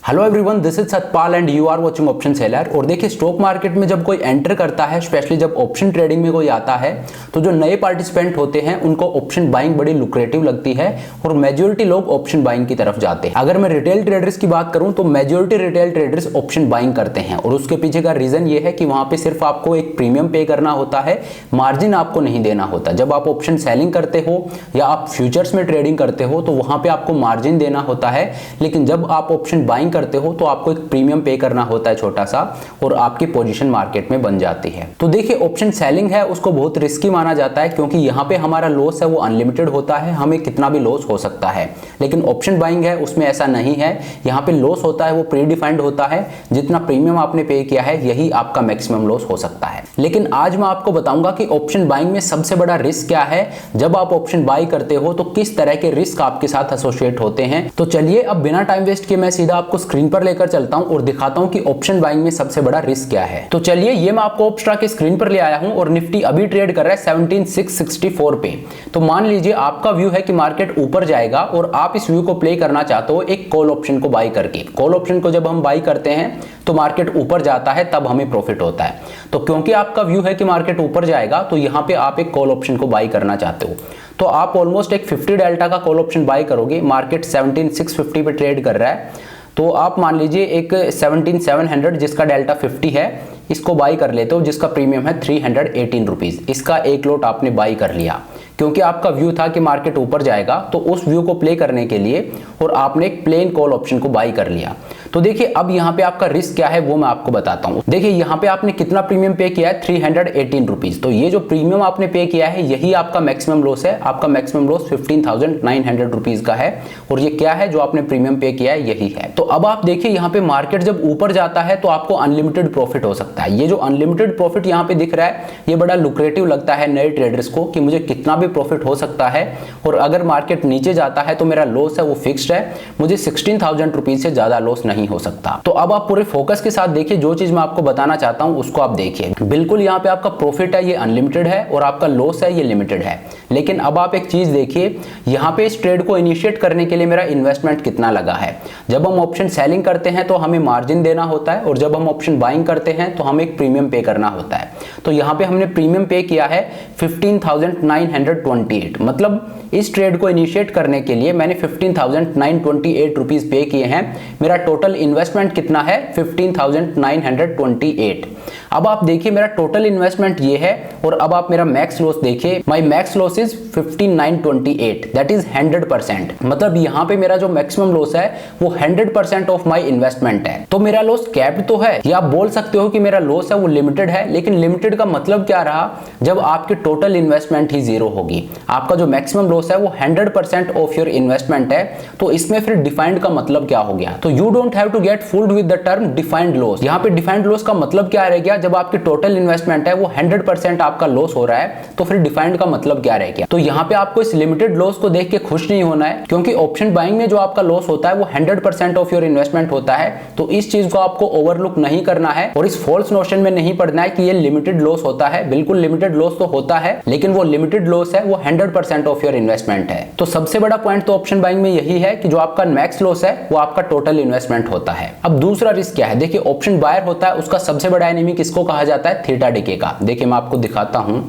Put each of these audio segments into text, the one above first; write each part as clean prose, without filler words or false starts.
Hello everyone, this is Satpal and you are watching option seller. और देखिए, stock market में जब कोई एंटर करता है, स्पेशली जब ऑप्शन ट्रेडिंग में कोई आता है, तो जो नए पार्टिसिपेंट होते हैं उनको ऑप्शन बाइंग बड़ी लुक्रेटिव लगती है और मेजॉरिटी लोग ऑप्शन बाइंग की तरफ जाते हैं। अगर मैं रिटेल ट्रेडर्स की बात करूं तो majority retail traders option buying करते हैं और उसके पीछे का रीजन ये है कि वहां पे सिर्फ आपको एक प्रीमियम पे करना होता है, मार्जिन आपको नहीं देना होता। जब आप ऑप्शन सेलिंग करते हो या आप फ्यूचर्स में ट्रेडिंग करते हो तो वहां पे आपको मार्जिन देना होता है, लेकिन जब आप ऑप्शन बाइंग करते हो तो आपको एक प्रीमियम पे करना होता है छोटा सा, और आपकी पोजीशन मार्केट में बन जाती है। तो देखिए, ऑप्शन सेलिंग है उसको बहुत रिस्की माना जाता है क्योंकि यहाँ पे हमारा लॉस है वो अनलिमिटेड होता है, हमें कितना भी लॉस हो सकता है। लेकिन ऑप्शन बाइंग है उसमें ऐसा नहीं है, यहाँ पे लॉस होता है वो प्री डिफाइंड होता है, जितना प्रीमियम आपने पे किया है यही आपका मैक्सिमम लॉस हो सकता है। लेकिन आज मैं आपको बताऊंगा कि ऑप्शन बाइंग में सबसे बड़ा रिस्क क्या है, जब आप ऑप्शन बाई करते हो तो किस तरह के रिस्क आपके साथ एसोसिएट होते हैं। तो चलिए अब बिना टाइम वेस्ट किए मैं सीधा आपको स्क्रीन पर लेकर चलता हूं और दिखाता हूं कि ऑप्शन बाइंग में सबसे बड़ा रिस्क क्या है। तो चलिए, ये मैं आपको ऑप्स्ट्रा की स्क्रीन पर ले आया हूं और निफ्टी अभी ट्रेड कर रहा है 17,664 पे। तो मान लीजिए आपका व्यू है कि मार्केट ऊपर जाएगा और आप इस व्यू को प्ले करना चाहते हो एक कॉल ऑप्शन को बाई करके। कॉल ऑप्शन को जब हम बाई करते हैं तो मार्केट ऊपर जाता है, तब हमें प्रॉफिट होता है। तो क्योंकि आपका व्यू है कि मार्केट ऊपर जाएगा तो यहां पे आप एक कॉल ऑप्शन को बाई करना चाहते हो, तो आप ऑलमोस्ट एक 50 डेल्टा का कॉल ऑप्शन बाई करोगे। मार्केट 17,650 पे ट्रेड कर रहा है, तो आप मान लीजिए एक 17,700 जिसका डेल्टा 50 है इसको बाई कर लेते हो, जिसका प्रीमियम है 318 रुपीज। इसका एक लोट आपने बाई कर लिया क्योंकि आपका व्यू था कि मार्केट ऊपर जाएगा, तो उस व्यू को प्ले करने के लिए और आपने एक प्लेन कॉल ऑप्शन को बाई कर लिया। तो देखिए, अब यहाँ पे आपका रिस्क क्या है वो मैं आपको बताता हूँ। देखिए, यहाँ पे आपने कितना प्रीमियम पे किया है, 318 रुपीज। तो ये जो प्रीमियम आपने पे किया है यही आपका मैक्सिमम लॉस है। आपका मैक्सिमम लॉस 15,900 रुपीज का है और ये क्या है जो आपने प्रीमियम पे किया है, यही है। तो अब आप देखिए, यहाँ पे मार्केट जब ऊपर जाता है तो आपको अनलिमिटेड प्रॉफिट हो सकता है। ये जो अनलिमिटेड प्रॉफिट यहाँ पे दिख रहा है ये बड़ा लुक्रेटिव लगता है नए ट्रेडर्स को कि मुझे कितना भी प्रॉफिट हो सकता है, और अगर मार्केट नीचे जाता है तो मेरा लॉस है वो फिक्स्ड है, मुझे 16,000 रुपीज से ज्यादा लॉस नहीं हो सकता। तो अब आप पूरे फोकस के साथ देखिए, जो चीज मैं आपको बताना चाहता हूं उसको आप देखिए। बिल्कुल यहाँ पे आपका प्रॉफिट है ये अनलिमिटेड है और आपका लॉस है ये लिमिटेड है। लेकिन अब आप एक चीज देखिए, यहाँ पे इस ट्रेड को इनिशिएट करने के लिए मेरा इन्वेस्टमेंट कितना लगा है। जब हम ऑप्शन सेलिंग करते हैं तो हमें मार्जिन देना होता है, और जब हम ऑप्शन बाइंग करते हैं तो हमें एक प्रीमियम पे करना होता है। तो यहाँ पे हमने प्रीमियम पे किया है 15,928। मतलब इस ट्रेड को इनिशिएट करने के लिए मैंने 15,928 रुपीज पे किए हैं। मेरा टोटल इन्वेस्टमेंट कितना है, 15,928। अब आप देखिए मेरा टोटल इन्वेस्टमेंट ये है, और अब आप मेरा मैक्स लॉस देखिए। My max loss is 15,928, that is 100%। मतलब यहाँ पे मेरा जो मैक्सिमम लॉस है वो 100% ऑफ माय इन्वेस्टमेंट है। तो मेरा लॉस कैप्ड तो है, या आप बोल सकते हो कि मेरा लॉस है वो लिमिटेड है। लेकिन लिमिटेड का मतलब क्या रहा, जब आपकी टोटल इन्वेस्टमेंट ही जीरो होगी। आपका जो मैक्सिमम लॉस है वो 100% ऑफ योर इन्वेस्टमेंट है। तो इसमें फिर डिफाइंड का मतलब क्या हो गया, तो you don't have to get fooled with the term defined loss. यहाँ पे डिफाइंड लॉस का मतलब क्या रह गया, जब आपकी टोटल इन्वेस्टमेंट है वो 100% आपका लॉस हो रहा है, तो फिर डिफाइंड का मतलब क्या रह गया। तो यहाँ पे आपको इस लिमिटेड लॉस को देख के खुश नहीं होना है, क्योंकि ऑप्शन बाइंग में जो आपका लॉस होता है वो 100% ऑफ योर इन्वेस्टमेंट होता है। तो इस चीज को आपको ओवरलुक नहीं करना है और इस फॉल्स नोशन में नहीं पड़ना है कि ये लिमिटेड लॉस होता है। बिल्कुल लिमिटेड लॉस तो होता है, लेकिन वो लिमिटेड लॉस है वो 100% ऑफ योर इन्वेस्टमेंट है। तो सबसे बड़ा पॉइंट तो ऑप्शन बाइंग में यही है कि जो आपका मैक्स लॉस है वो आपका टोटल इन्वेस्टमेंट होता है। अब दूसरा रिस्क क्या है, देखिए ऑप्शन बायर होता है उसका सबसे बड़ा एनिमी किसको कहा जाता है, थीटा डिके का। देखिए मैं आपको दिखाता हूं,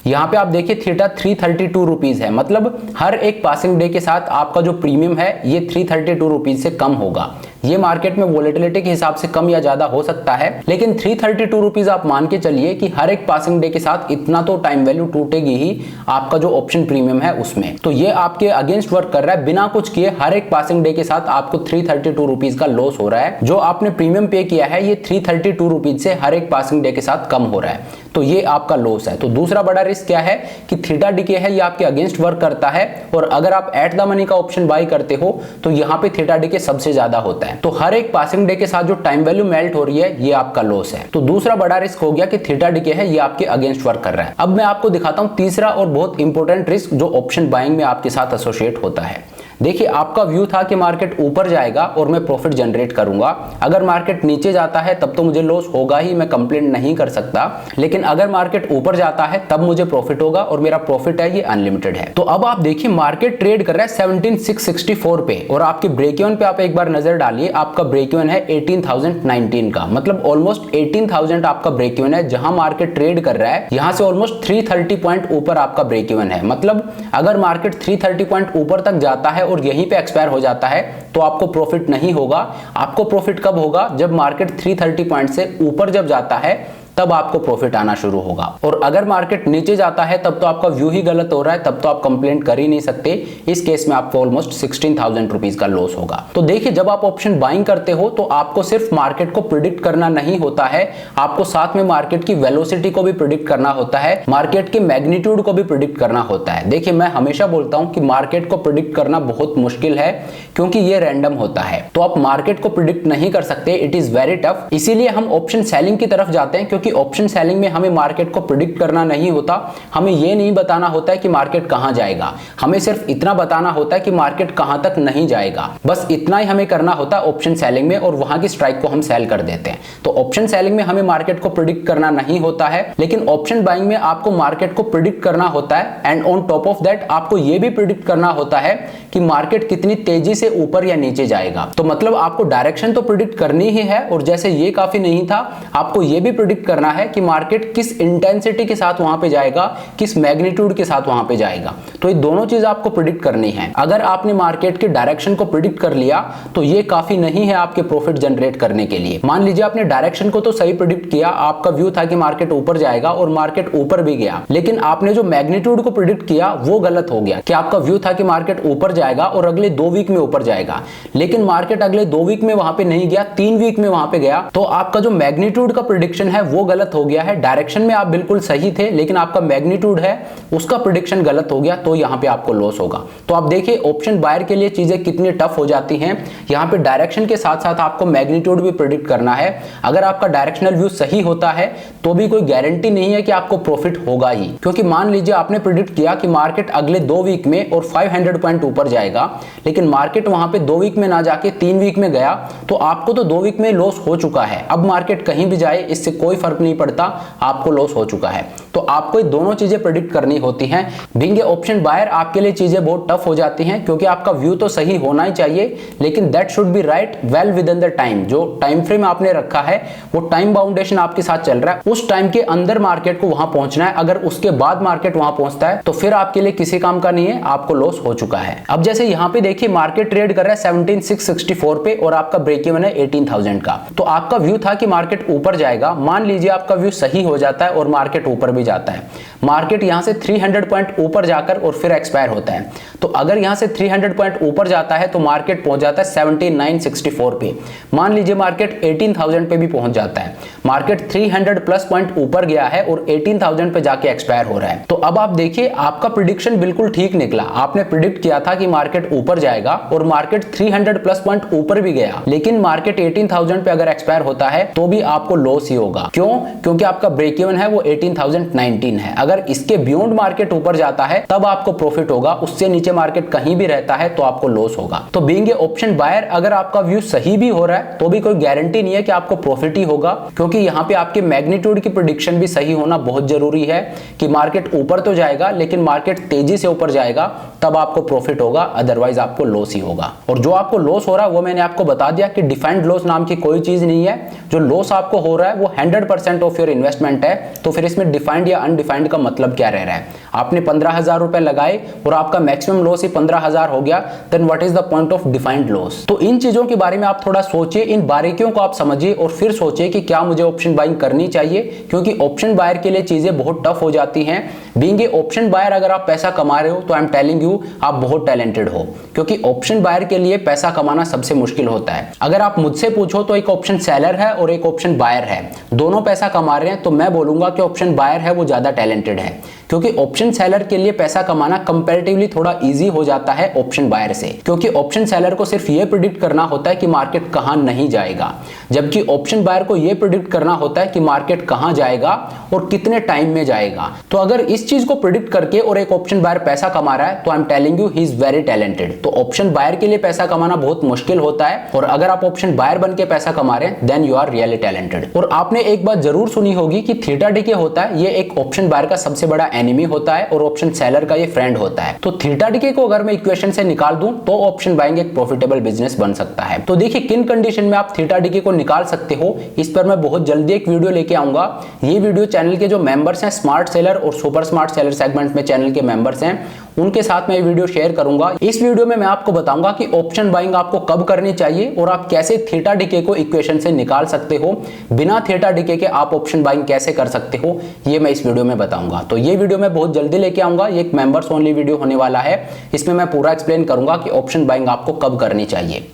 यहाँ पे आप देखिए थीटा 332 रुपीज है। मतलब हर एक पासिंग डे के साथ आपका जो प्रीमियम है ये 332 रुपीज से कम होगा। ये मार्केट में वोलेटिलिटी के हिसाब से कम या ज्यादा हो सकता है, लेकिन 332 रुपीज आप मान के चलिए कि हर एक पासिंग डे के साथ इतना तो टाइम वैल्यू टूटेगी ही आपका जो ऑप्शन प्रीमियम है उसमें। तो ये आपके अगेंस्ट वर्क कर रहा है, बिना कुछ किए हर एक पासिंग डे के साथ आपको 332 रुपीज का लॉस हो रहा है। जो आपने प्रीमियम पे किया है ये 332 रुपीज से हर एक पासिंग डे के साथ कम हो रहा है, तो ये आपका लॉस है। तो दूसरा बड़ा रिस्क क्या है कि थीटा डिके है, ये आपके अगेंस्ट वर्क करता है, और अगर आप एट द मनी का ऑप्शन बाई करते हो तो यहाँ पे थीटा डिके सबसे ज्यादा होता है। तो हर एक पासिंग डे के साथ जो टाइम वैल्यू मेल्ट हो रही है ये आपका लॉस है। तो दूसरा बड़ा रिस्क हो गया कि थीटा डिके है ये आपके अगेंस्ट वर्क कर रहा है। अब मैं आपको दिखाता हूं तीसरा और बहुत इंपॉर्टेंट रिस्क जो ऑप्शन बाइंग में आपके साथ एसोसिएट होता है। देखिए आपका व्यू था कि मार्केट ऊपर जाएगा और मैं प्रॉफिट जनरेट करूंगा, अगर मार्केट नीचे जाता है तब तो मुझे लॉस होगा ही, मैं कंप्लेंट नहीं कर सकता, लेकिन अगर मार्केट ऊपर जाता है तब मुझे प्रॉफिट होगा और मेरा प्रॉफिट है ये अनलिमिटेड है। तो अब आप देखिए मार्केट ट्रेड कर रहा है 17,664 पे और आपके ब्रेक इवन पे आप एक बार नजर डालिए, आपका ब्रेक इवन है 18,019 का, मतलब ऑलमोस्ट 18,000 आपका ब्रेक इवन है जहां मार्केट ट्रेड कर रहा है, यहां से ऑलमोस्ट 330 पॉइंट ऊपर आपका ब्रेक इवन है। मतलब अगर मार्केट 330 पॉइंट ऊपर तक जाता है और यहीं पे एक्सपायर हो जाता है तो आपको प्रॉफिट नहीं होगा। आपको प्रॉफिट कब होगा? जब मार्केट 330 पॉइंट से ऊपर जब जाता है तब आपको प्रॉफिट आना शुरू होगा। और अगर मार्केट नीचे जाता है तब तो आपका व्यू ही गलत हो रहा है, तब तो आप कंप्लेंट कर ही नहीं सकते। इस केस में आपको ऑलमोस्ट 16,000 रुपीज का लॉस होगा। तो देखिए जब आप ऑप्शन बाइंग करते हो तो आपको सिर्फ मार्केट को प्रिडिक्ट करना नहीं होता है, आपको साथ में मार्केट की वेलोसिटी को भी प्रिडिक्ट करना होता है, मार्केट के मैग्नीट्यूड को भी प्रिडिक्ट करना होता है। देखिए मैं हमेशा बोलता हूं कि मार्केट को प्रिडिक्ट करना बहुत मुश्किल है क्योंकि ये रैंडम होता है, तो आप मार्केट को प्रिडिक्ट नहीं कर सकते, इट इज वेरी टफ। इसीलिए हम ऑप्शन सेलिंग की तरफ जाते हैं, क्योंकि ऑप्शन सेलिंग में हमें मार्केट को प्रिडिक्ट करना नहीं होता, हमें यह नहीं बताना होता है कि मार्केट कहां जाएगा, हमें सिर्फ इतना बताना होता है कि मार्केट कहां तक नहीं जाएगा, बस इतना ही हमें करना होता है ऑप्शन सेलिंग में, और वहां की स्ट्राइक को हम सेल कर देते हैं। तो ऑप्शन सेलिंग में हमें मार्केट को प्रिडिक्ट करना नहीं होता है, लेकिन ऑप्शन बाइंग में आपको मार्केट को प्रिडिक्ट करना होता है, and on top of that आपको यह भी प्रिडिक्ट करना होता है कि मार्केट कितनी तेजी से ऊपर या नीचे जाएगा। तो मतलब आपको डायरेक्शन तो प्रिडिक्ट करनी ही है, और जैसे ये काफी नहीं था, आपको यह भी प्रिडिक्ट करना है कि मार्केट किस इंटेंसिटी के साथ वहां पे जाएगा, किस मैग्नीट्यूड के साथ वहां पे जाएगा। तो ये दोनों चीज आपको प्रिडिक्ट करनी है। अगर आपने मार्केट के डायरेक्शन को प्रिडिक्ट कर लिया तो ये काफी नहीं है आपके प्रॉफिट जनरेट करने के लिए। मान लीजिए आपने डायरेक्शन को तो सही प्रिडिक्ट किया, आपका व्यू था कि मार्केट ऊपर जाएगा और मार्केट ऊपर भी गया, लेकिन आपने जो मैग्नीट्यूड को प्रिडिक्ट किया वो गलत हो गया कि आपका व्यू था कि मार्केट ऊपर जाएगा और अगले 2 वीक में ऊपर जाएगा, लेकिन मार्केट अगले 2 वीक में वहां पे नहीं गया, 3 वीक में वहां पे गया, तो आपका जो मैग्नीट्यूड का प्रिडिक्शन है वो गलत हो गया है। डायरेक्शन में आप बिल्कुल सही थे, लेकिन आपका मैग्नीट्यूड है उसका प्रिडिक्शन गलत हो गया, तो यहां पे आपको लॉस होगा। तो आप देखिए ऑप्शन बायर के लिए चीजें कितनी टफ हो जाती हैं। यहां पे डायरेक्शन के साथ साथ आपको मैग्नीट्यूड भी प्रिडिक्ट करना है। अगर आपका डायरेक्शनल व्यू सही होता है तो भी कोई गारंटी नहीं है कि आपको प्रॉफिट होगा ही, क्योंकि मान लीजिए आपने प्रिडिक्ट किया कि मार्केट अगले 2 वीक में और 500 पॉइंट ऊपर जाएगा, लेकिन मार्केट वहां पे 2 वीक में ना जाके 3 वीक में गया, तो आपको तो 2 वीक में लॉस हो चुका है। अब मार्केट कहीं भी जाए इससे कोई फर्क नहीं पड़ता, आपको लॉस हो चुका है। तो आपको ये दोनों चीजें प्रेडिक्ट करनी होती हैं। बीइंग ए ऑप्शन बायर आपके लिए चीजें बहुत टफ हो जाती हैं, क्योंकि आपका व्यू तो सही होना ही चाहिए, लेकिन that should be right well with in the time. जो टाइम फ्रेम आपने रखा है वो टाइम बाउंडेशन आपके साथ चल रहा है, उस टाइम के अंदर मार्केट को वहां पहुंचना है। अगर उसके बाद मार्केट वहां पहुंचता है तो फिर आपके लिए किसी काम का नहीं है, आपको लॉस हो चुका है। अब जैसे यहां पे देखिए मार्केट ट्रेड कर रहा है 17,664 पे और आपका ब्रेक इवन है 18,000 का। तो आपका व्यू था कि मार्केट ऊपर जाएगा, मान लीजिए आपका व्यू सही हो जाता है और मार्केट ऊपर भी जाता है। मार्केट यहां से 300 पॉइंट ऊपर जाकर और फिर एक्सपायर होता है। तो अगर यहां से 300 पॉइंट ऊपर जाता है तो मार्केट पहुंच जाता है 17,964 पे। मान लीजिए मार्केट 18,000 पे भी पहुंच जाता है, मार्केट 300 प्लस पॉइंट ऊपर गया है और 18,000 पे जाके एक्सपायर हो रहा है। तो अब आप देखिए आपका प्रिडिक्शन बिल्कुल ठीक निकला। आपने प्रिडिक्ट किया था कि मार्केट ऊपर जाएगा और मार्केट 300 प्लस पॉइंट ऊपर भी गया, लेकिन मार्केट 18,000 पे अगर एक्सपायर होता है तो भी आपको लॉस ही होगा। क्यों? क्योंकि आपका ब्रेक इवन है वो 18,019 है। अगर इसके बियॉन्ड मार्केट ऊपर जाता है तब आपको प्रॉफिट होगा, उससे नीचे मार्केट कहीं भी रहता है तो आपको लॉस होगा। तो बीइंग ए ऑप्शन बायर अगर आपका व्यू सही भी हो रहा है तो भी कोई गारंटी नहीं है कि आपको प्रॉफिट ही होगा, क्योंकि यहाँ पे आपके मैग्नीट्यूड की प्रेडिक्शन भी सही होना बहुत जरूरी है कि मार्केट ऊपर तो जाएगा लेकिन मार्केट तेजी से ऊपर जाएगा, तब आपको प्रॉफिट होगा, अदरवाइज आपको लॉस ही होगा। और जो आपको लॉस हो रहा है वो मैंने आपको बता दिया कि डिफाइंड लॉस नाम की कोई चीज नहीं है। जो लॉस आपको हो रहा है वो 100% ऑफ योर इन्वेस्टमेंट है। तो फिर इसमें डिफाइंड या अनडिफाइंड का मतलब क्या रह रहा है? आपने 15,000 रुपए लगाए और आपका मैक्सिमम लॉस ही 15,000 हो गया, then what is the point of defined loss? तो इन चीजों के बारे में आप थोड़ा सोचिए, इन बारीकियों को आप समझिए और फिर सोचिए कि क्या मुझे ऑप्शन बाइंग करनी चाहिए, क्योंकि ऑप्शन बायर के लिए चीजें बहुत टफ हो जाती हैं। बीइंग ए ऑप्शन बायर अगर आप पैसा कमा रहे हो तो आई एम टेलिंग यू आप बहुत टैलेंटेड हो, क्योंकि ऑप्शन बायर के लिए पैसा कमाना सबसे मुश्किल होता है। अगर आप मुझसे पूछो तो एक ऑप्शन सेलर है और एक ऑप्शन बायर है, दोनों पैसा कमा रहे हैं, तो मैं बोलूंगा कि ऑप्शन बायर है वो ज्यादा टैलेंटेड है। क्योंकि ऑप्शन सेलर के लिए पैसा कमाना कंपैरेटिवली थोड़ा इजी हो जाता है ऑप्शन बायर से, क्योंकि ऑप्शन सेलर को सिर्फ ये प्रिडिक्ट करना होता है कि मार्केट कहां नहीं जाएगा, जबकि ऑप्शन बायर को ये प्रिडिक्ट करना होता है कि मार्केट कहां जाएगा और कितने टाइम में जाएगा। तो अगर इस चीज को प्रिडिक्ट करके और एक ऑप्शन बायर पैसा कमा रहा है तो I am telling you he is very talented. तो ऑप्शन बायर के लिए पैसा कमाना बहुत मुश्किल होता है, और अगर आप ऑप्शन बायर बन के पैसा कमा रहे हैं then you are really talented. और आपने एक बात जरूर सुनी होगी कि थीटा डीके होता है ये एक ऑप्शन बायर का सबसे बड़ा एनिमी होता है और ऑप्शन सेलर का ये फ्रेंड होता है। तो थीटा डीके को अगर मैं इक्वेशन से निकाल दूं तो ऑप्शन बाइंग एक प्रॉफिटेबल बिजनेस बन सकता है। तो देखिए किन कंडीशन में आप थीटा डीके को निकाल सकते हो, इस पर मैं बहुत जल्दी एक वीडियो लेके आऊंगा। ये वीडियो चैनल के जो मेंबर्स हैं स्मार्ट सेलर और सुपर स्मार्ट सेलर सेगमेंट में चैनल के मेंबर्स हैं उनके साथ मैं ये वीडियो शेयर करूंगा। इस वीडियो में मैं आपको बताऊंगा कि ऑप्शन बाइंग आपको कब करनी चाहिए और आप कैसे थीटा डीके को इक्वेशन से निकाल सकते हो, बिना थीटा डीके के आप ऑप्शन बाइंग कैसे कर सकते हो, ये मैं इस वीडियो में बताऊंगा। तो ये वीडियो मैं बहुत जल्दी लेके आऊंगा, ये एक मेंबर्स ओनली वीडियो होने वाला है। इसमें मैं पूरा एक्सप्लेन करूंगा कि ऑप्शन बाइंग आपको कब करनी चाहिए।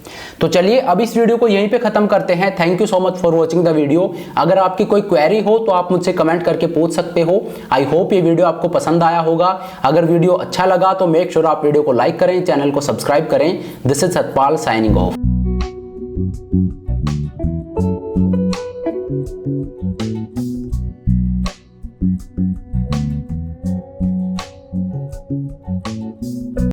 तो चलिए अब इस वीडियो को यहीं पे खत्म करते हैं। Thank you so much for watching the video. अगर आपकी कोई क्वेरी हो तो आप मुझसे कमेंट करके पूछ सकते हो। आई होप ये वीडियो आपको पसंद आया होगा। अगर वीडियो अच्छा लगा तो मेक श्योर आप वीडियो को लाइक करें, चैनल को सब्सक्राइब करें। This is Satpal signing off.